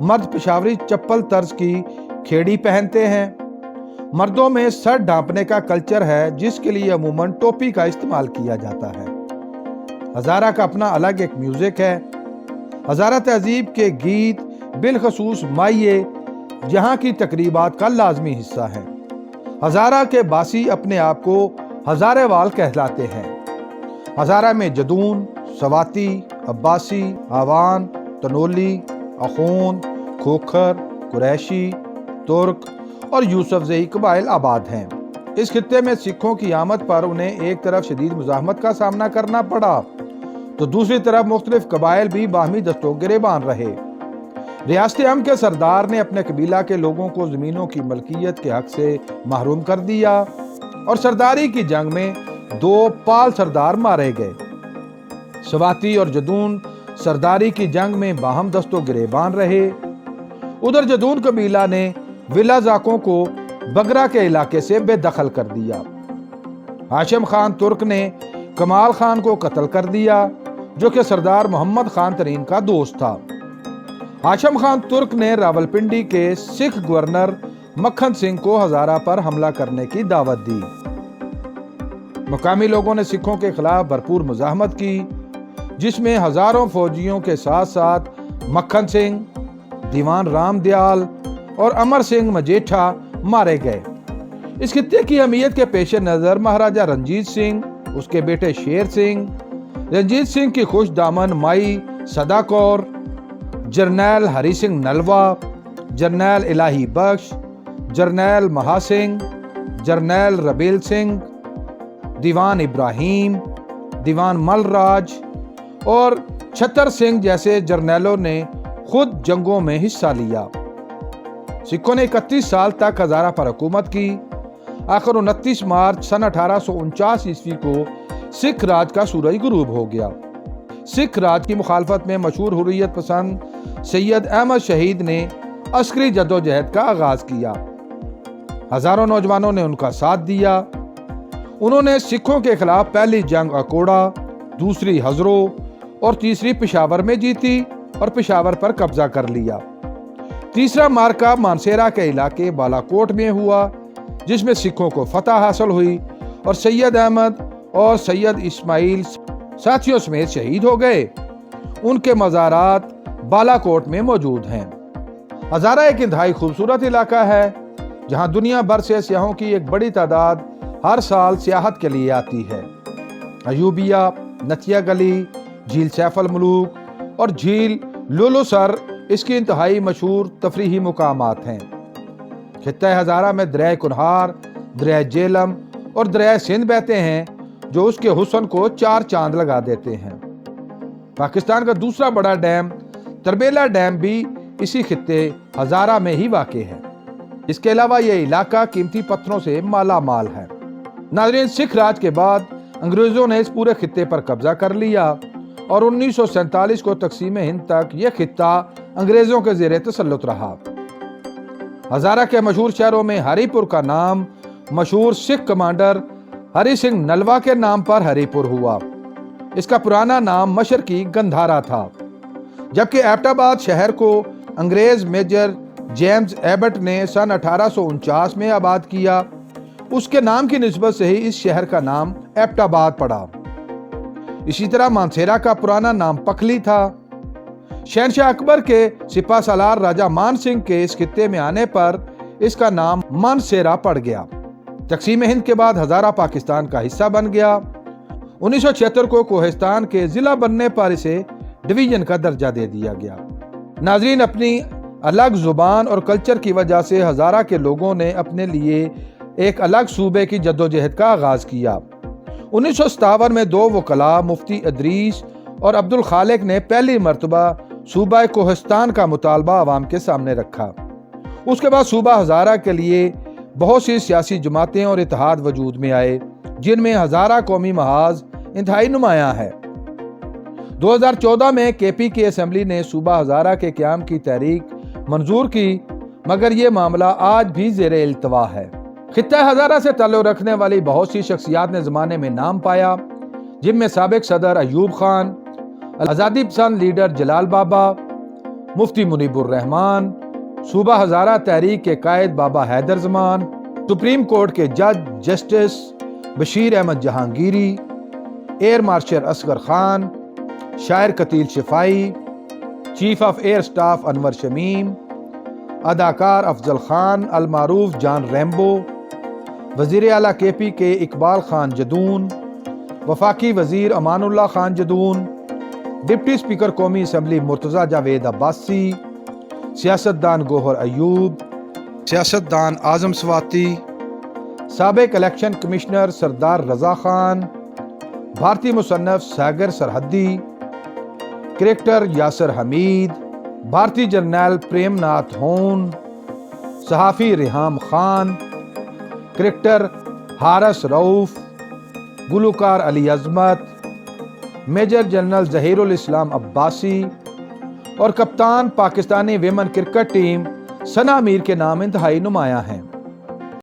مرد پشاوری چپل طرز کی کھیڑی پہنتے ہیں۔ مردوں میں سر ڈھانپنے کا کلچر ہے جس کے لیے عموماً ٹوپی کا استعمال کیا جاتا ہے۔ ہزارہ کا اپنا الگ ایک میوزک ہے۔ ہزارہ تہذیب کے گیت بالخصوص مائیے یہاں کی تقریبات کا لازمی حصہ ہیں۔ ہزارہ کے باسی اپنے آپ کو ہزارے وال کہلاتے ہیں۔ ہزارہ میں جدون، سواتی، عباسی، آوان، تنولی، اخون، کھوکھر، قریشی، ترک اور یوسف زئی قبائل آباد ہیں۔ اس خطے میں سکھوں کی آمد پر انہیں ایک طرف شدید مزاحمت کا سامنا کرنا پڑا تو دوسری طرف مختلف قبائل بھی باہمی دست و گریبان رہے۔ ریاست ام کے سردار نے اپنے قبیلہ کے لوگوں کو زمینوں کی ملکیت کے حق سے محروم کر دیا اور سرداری کی جنگ میں 2 پال سردار مارے گئے۔ سواتی اور جدون سرداری کی جنگ میں باہم دست و گریبان رہے۔ ادھر جدون قبیلہ نے ولا زاکوں کو بگرا کے علاقے سے بے دخل کر دیا۔ ہاشم خان ترک نے کمال خان کو قتل کر دیا جو کہ سردار محمد خان ترین کا دوست تھا۔ ہاشم خان ترک نے راولپنڈی کے سکھ گورنر مکھن سنگھ کو ہزارہ پر حملہ کرنے کی دعوت دی۔ مقامی لوگوں نے سکھوں کے خلاف بھرپور مزاحمت کی جس میں ہزاروں فوجیوں کے ساتھ ساتھ مکھن سنگھ، دیوان رام دیال اور امر سنگھ مجیٹھا مارے گئے۔ اس خطے کی اہمیت کے پیش نظر مہاراجہ رنجیت سنگھ، اس کے بیٹے شیر سنگھ، رنجیت سنگھ کی خوش دامن مائی سدا کور، جرنیل ہری سنگھ نلوا، جرنیل الہی بخش، جرنیل مہا سنگھ، جرنیل ربیل سنگھ، دیوان ابراہیم، دیوان مل راج اور چھتر سنگھ جیسے جرنیلوں نے خود جنگوں میں حصہ لیا۔ سکھوں نے 31 سال تک ہزارہ پر حکومت کی۔ آخر 29 مارچ سن 1849 عیسوی کو سکھ راج کا سورج غروب ہو گیا۔ سکھ راج کی مخالفت میں مشہور حریت پسند سید احمد شہید نے عسکری جدوجہد کا آغاز کیا۔ ہزاروں نوجوانوں نے ان کا ساتھ دیا۔ انہوں نے سکھوں کے خلاف پہلی جنگ اکوڑا، دوسری ہزرو اور تیسری پشاور میں جیتی اور پشاور پر قبضہ کر لیا۔ تیسرا مارکا مانسیرا کے علاقے بالا کوٹ میں ہوا جس میں سکھوں کو فتح حاصل ہوئی اور سید احمد اور سید اسماعیل ساتھیوں سمیت شہید ہو گئے۔ ان کے مزارات بالا کوٹ میں موجود ہیں۔ ہزارہ ایک انتہائی خوبصورت علاقہ ہے جہاں دنیا بھر سے سیاحوں کی ایک بڑی تعداد ہر سال سیاحت کے لیے آتی ہے۔ ایوبیہ، نتیا گلی، جھیل سیف الملوک اور جھیل لولو سر اس کی انتہائی مشہور تفریحی مقامات ہیں۔ خطہ ہزارہ میں دریائے کنہار، دریائے جیلم اور دریائے سندھ بہتے ہیں جو اس کے حسن کو 4 چاند لگا دیتے ہیں۔ پاکستان کا دوسرا بڑا ڈیم تربیلا ڈیم بھی اسی خطے ہزارہ میں ہی واقع ہے۔ اس کے علاوہ یہ علاقہ قیمتی پتھروں سے مالا مال ہے۔ ناظرین، سکھ راج کے بعد انگریزوں نے اس پورے خطے پر قبضہ کر لیا اور 1947 کو تقسیم ہند تک یہ خطہ انگریزوں کے زیر تسلط رہا۔ ہزارہ کے مشہور شہروں میں ہری پور کا نام مشہور سکھ کمانڈر ہری سنگھ نلوا کے نام پر ہری پور ہوا۔ اس کا پرانا نام مشرقی گندھارا تھا، جبکہ ایبٹ آباد شہر کو انگریز میجر جیمز ایبٹ نے سن 1849 میں آباد کیا۔ اس کے نام کی نسبت سے ہی اس شہر کا نام ایبٹ آباد پڑا۔ اسی طرح مانسیرا کا پرانا نام پکھلی تھا۔ شہنشاہ اکبر کے سپہ سالار راجہ مان سنگھ کے اس خطے میں آنے پر اس کا نام مانسیرا پڑ گیا۔ تقسیم ہند کے بعد ہزارہ پاکستان کا حصہ بن گیا۔ 1976 کو کوہستان کے ضلع بننے پر اسے ڈویژن کا درجہ دے دیا گیا۔ ناظرین، اپنی الگ زبان اور کلچر کی وجہ سے ہزارہ کے لوگوں نے اپنے لیے ایک الگ صوبے کی جدوجہد کا آغاز کیا۔ 1957 میں 2 وکلاء مفتی ادریس اور عبد الخالق نے پہلی مرتبہ صوبہ کوہستان کا مطالبہ عوام کے سامنے رکھا۔ اس کے بعد صوبہ ہزارہ کے لیے بہت سی سیاسی جماعتیں اور اتحاد وجود میں آئے جن میں ہزارہ قومی محاذ انتہائی نمایاں ہے۔ 2014 میں کے پی کی اسمبلی نے صوبہ ہزارہ کے قیام کی تحریک منظور کی، مگر یہ معاملہ آج بھی زیر التوا ہے۔ خطہ ہزارہ سے تعلق رکھنے والی بہت سی شخصیات نے زمانے میں نام پایا، جن میں سابق صدر ایوب خان، آزادی پسند لیڈر جلال بابا، مفتی منیب الرحمان، صوبہ ہزارہ تحریک کے قائد بابا حیدر زمان، سپریم کورٹ کے جج justice Bashir Ahmad Jahangiri, air marshal Asghar Khan, شاعر Qateel Shifai, chief of air staff Anwar Shamim, اداکار افضل خان المعروف جان ریمبو، وزیر اعلیٰ کے پی کے اقبال خان جدون، وفاقی وزیر امان اللہ خان جدون، ڈپٹی اسپیکر قومی اسمبلی مرتضیٰ جاوید عباسی، سیاستدان گوہر ایوب، سیاستدان اعظم سواتی، سابق الیکشن کمشنر سردار رضا خان، بھارتی مصنف ساگر سرحدی، کرکٹر یاسر حمید، بھارتی جرنیل پریم ناتھ ہون، صحافی ریحام خان، کرکٹر حارث رؤف، گلوکار علی عظمت، میجر جنرل ظہیر الاسلام عباسی اور کپتان Pakistani women cricket team Sana Mir کے نام انتہائی نمایاں ہیں۔